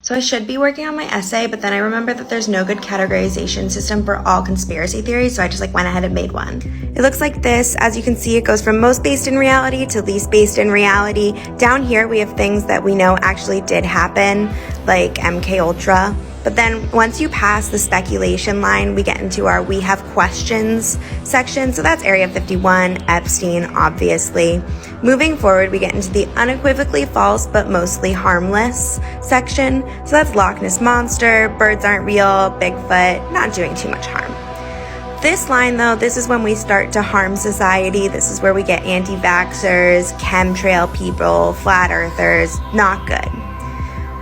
So I should be working on my essay, but then I remember that there's no good categorization system for all conspiracy theories, so I just went ahead and made one. It looks like this. As you can see, it goes from most based in reality to least based in reality. Down here, we have things that we know actually did happen, like MK Ultra. But then once you pass the speculation line, we get into our we have questions section. So that's Area 51, Epstein, obviously. Moving forward, we get into the unequivocally false but mostly harmless section. So that's Loch Ness Monster, birds aren't real, Bigfoot, not doing too much harm. This line though, this is when we start to harm society. This is where we get anti-vaxxers, chemtrail people, flat earthers, not good.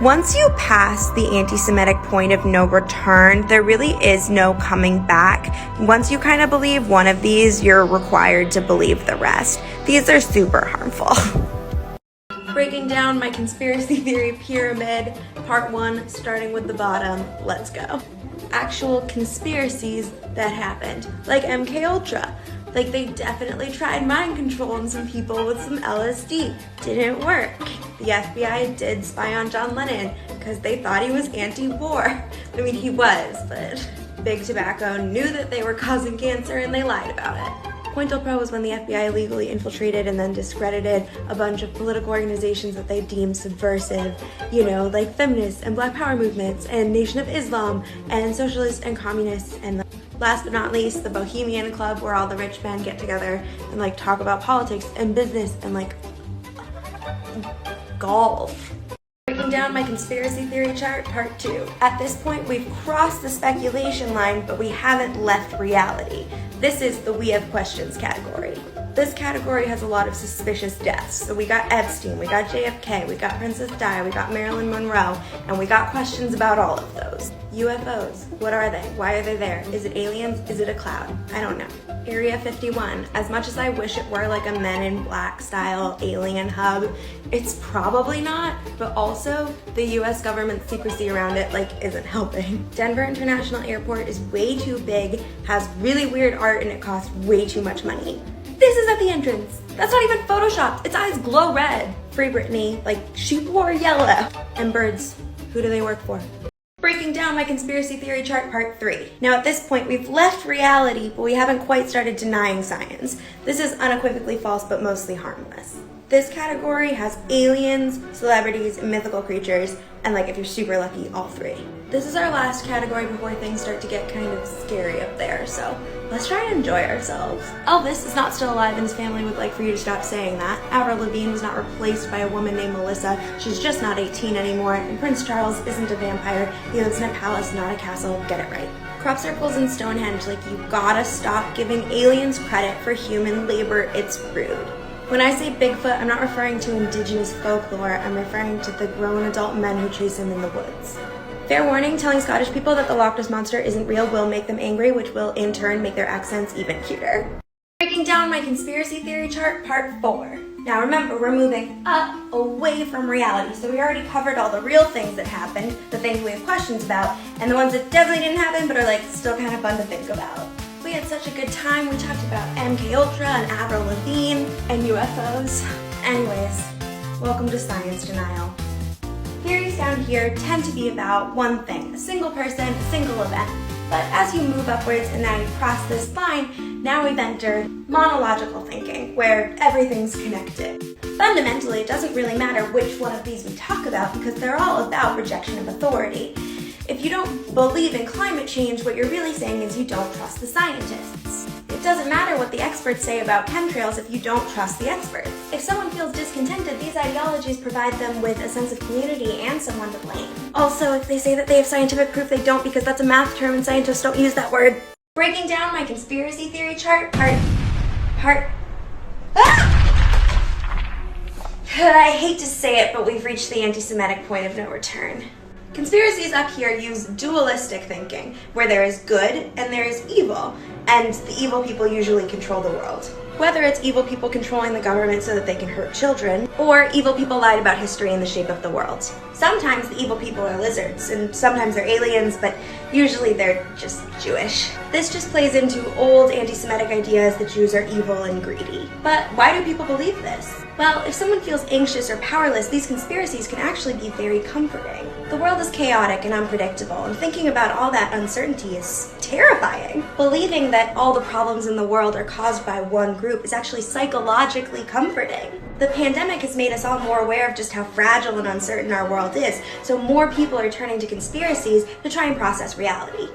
Once you pass the anti-Semitic point of no return, there really is no coming back. Once you kind of believe one of these, you're required to believe the rest. These are super harmful. Breaking down my conspiracy theory pyramid, part 1, starting with the bottom. Let's go. Actual conspiracies that happened, like MK Ultra. Like, they definitely tried mind control on some people with some LSD. Didn't work. The FBI did spy on John Lennon because they thought he was anti-war. I mean, he was, but Big Tobacco knew that they were causing cancer and they lied about it. COINTELPRO was when the FBI illegally infiltrated and then discredited a bunch of political organizations that they deemed subversive, you know, like feminists and Black Power movements and Nation of Islam and socialists and communists, and last but not least, the Bohemian Club, where all the rich men get together and like talk about politics and business and like golf. Breaking down my conspiracy theory chart, part 2. At this point, we've crossed the speculation line, but we haven't left reality. This is the we have questions category. This category has a lot of suspicious deaths. So we got Epstein, we got JFK, we got Princess Di, we got Marilyn Monroe, and we got questions about all of those. UFOs, what are they? Why are they there? Is it aliens? Is it a cloud? I don't know. Area 51, as much as I wish it were like a Men in Black style alien hub, it's probably not, but also the US government secrecy around it like isn't helping. Denver International Airport is way too big, has really weird art, and it costs way too much money. This is at the entrance. That's not even photoshopped. Its eyes glow red. Free Britney, like she wore yellow. And birds, who do they work for? Breaking down my conspiracy theory chart, part 3. Now at this point, we've left reality, but we haven't quite started denying science. This is unequivocally false, but mostly harmless. This category has aliens, celebrities, and mythical creatures, and like if you're super lucky, all 3. This is our last category before things start to get kind of scary up there, so let's try and enjoy ourselves. Elvis is not still alive and his family would like for you to stop saying that. Avril Lavigne was not replaced by a woman named Melissa. She's just not 18 anymore. And Prince Charles isn't a vampire. He lives in a palace, not a castle. Get it right. Crop circles and Stonehenge, like you gotta stop giving aliens credit for human labor. It's rude. When I say Bigfoot, I'm not referring to indigenous folklore. I'm referring to the grown adult men who chase him in the woods. Fair warning, telling Scottish people that the Loch Ness Monster isn't real will make them angry, which will in turn make their accents even cuter. Breaking down my conspiracy theory chart, part 4. Now remember, we're moving up, away from reality, so we already covered all the real things that happened, the things we have questions about, and the ones that definitely didn't happen but are like still kind of fun to think about. We had such a good time. We talked about MK Ultra and Avril Lavigne and UFOs. Anyways, welcome to Science Denial. Theories down here tend to be about one thing, a single person, a single event. But as you move upwards and now you cross this line, now we've entered monological thinking, where everything's connected. Fundamentally, it doesn't really matter which one of these we talk about because they're all about rejection of authority. If you don't believe in climate change, what you're really saying is you don't trust the scientists. It doesn't matter what the experts say about chemtrails if you don't trust the experts. If someone feels discontented, these ideologies provide them with a sense of community and someone to blame. Also, if they say that they have scientific proof, they don't because that's a math term and scientists don't use that word. Breaking down my conspiracy theory chart, part... I hate to say it, but we've reached the anti-Semitic point of no return. Conspiracies up here use dualistic thinking, where there is good and there is evil, and the evil people usually control the world. Whether it's evil people controlling the government so that they can hurt children, or evil people lied about history and the shape of the world. Sometimes the evil people are lizards, and sometimes they're aliens, but usually they're just Jewish. This just plays into old anti-Semitic ideas that Jews are evil and greedy. But why do people believe this? Well, if someone feels anxious or powerless, these conspiracies can actually be very comforting. The world is chaotic and unpredictable, and thinking about all that uncertainty is terrifying. Believing that all the problems in the world are caused by one group is actually psychologically comforting. The pandemic has made us all more aware of just how fragile and uncertain our world is, so more people are turning to conspiracies to try and process reality.